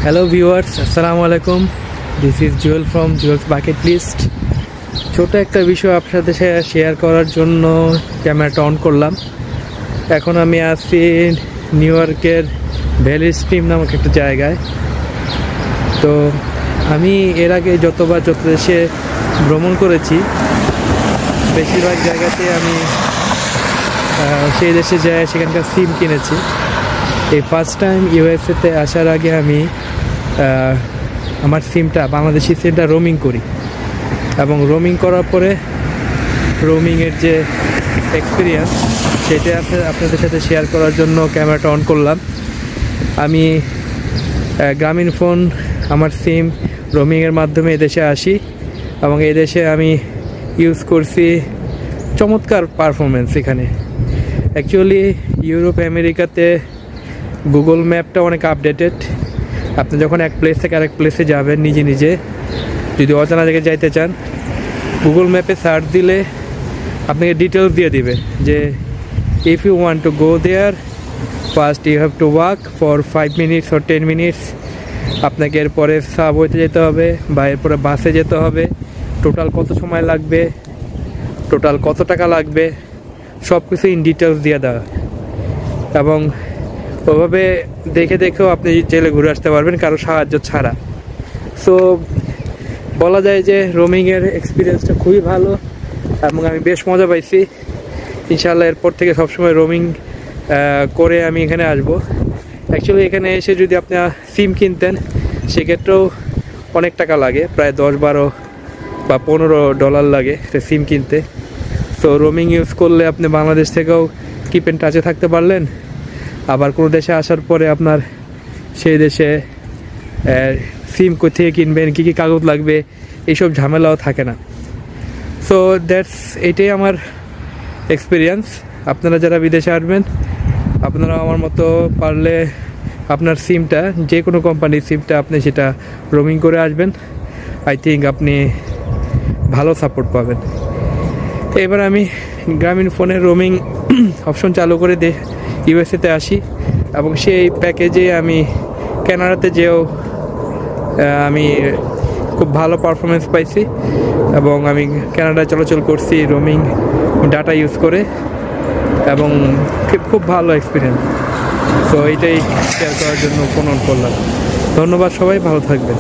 Hello viewers, আসসালামু আলাইকুম। This is Jewel from Jewel's bucket list. ছোট একটা বিষয় আপনার সাথে শেয়ার করার জন্য ক্যামেরাটা অন করলাম। এখন আমি আছি নিউ ইয়র্কের ভ্যালি স্ট্রিম নামক একটা জায়গায়। তো আমি এর আগে যত দেশে ভ্রমণ করেছি, বেশিরভাগ জায়গাতে আমি সেই দেশে যাই, সেখানকার সিম কিনেছি। এই ফার্স্ট টাইম ইউএসএতে আসার আগে আমি আমার সিমটা, বাংলাদেশি সিমটা রোমিং করি, এবং রোমিং করার পরে রোমিংয়ের যে এক্সপিরিয়েন্স সেটা আপনাদের সাথে শেয়ার করার জন্য ক্যামেরাটা অন করলাম। আমি গ্রামীণ ফোন, আমার সিম রোমিংয়ের মাধ্যমে এদেশে আসি, এবং এদেশে আমি ইউজ করছি চমৎকার পারফরমেন্স। এখানে অ্যাকচুয়ালি ইউরোপ আমেরিকাতে গুগল ম্যাপটা অনেক আপডেটেড। আপনি যখন এক প্লেস থেকে আরেক প্লেসে যাবেন, নিজে যদি অজানা জায়গায় যাইতে চান, গুগল ম্যাপে সার্চ দিলে আপনাকে ডিটেলস দিয়ে দিবে যে if you want to go there, first you have to walk for 5 minutes or 10 minutes. আপনাকে এরপরে সাবওয়েতে যেতে হবে বা এরপরে বাসে যেতে হবে, টোটাল কত সময় লাগবে, টোটাল কত টাকা লাগবে, সব কিছু ইন ডিটেলস দিয়ে দেওয়া। এবং ওভাবে দেখেও আপনি জেলে ঘুরে আসতে পারবেন কারো সাহায্য ছাড়া। সো বলা যায় যে রোমিংয়ের এক্সপিরিয়েন্সটা খুবই ভালো, এবং আমি বেশ মজা পাইছি। ইনশাআল্লাহ এরপর থেকে সবসময় রোমিং করে আমি এখানে আসব। অ্যাকচুয়ালি এখানে এসে যদি আপনি সিম কিনতেন, সেক্ষেত্রেও অনেক টাকা লাগে, প্রায় 10-12 বা $15 লাগে সিম কিনতে। সো রোমিং ইউজ করলে আপনি বাংলাদেশ থেকেও কিপ এন্ড টাচে থাকতে পারলেন। আবার কোনো দেশে আসার পরে আপনার সেই দেশে সিম কোথায় কিনবেন, কী কী কাগজ লাগবে, এইসব ঝামেলাও থাকে না। সো এটাই আমার এক্সপিরিয়েন্স। আপনারা যারা বিদেশে আসবেন, আপনারা আমার মতো পারলে আপনার সিমটা, যে কোনো কোম্পানির সিমটা, আপনি সেটা রোমিং করে আসবেন। আই থিঙ্ক আপনি ভালো সাপোর্ট পাবেন। এবার আমি গ্রামীণ ফোনের রোমিং অপশন চালু করে ইউএসএতে আসি, এবং সেই প্যাকেজে আমি কানাডাতে যেও আমি খুব ভালো পারফরমেন্স পাইছি, এবং আমি কানাডায় চলাচল করছি রোমিং ডাটা ইউজ করে, এবং খুব ভালো এক্সপিরিয়েন্স। তো এইটাই শেয়ার করার জন্য ফোন অন করলাম। ধন্যবাদ, সবাই ভালো থাকবেন।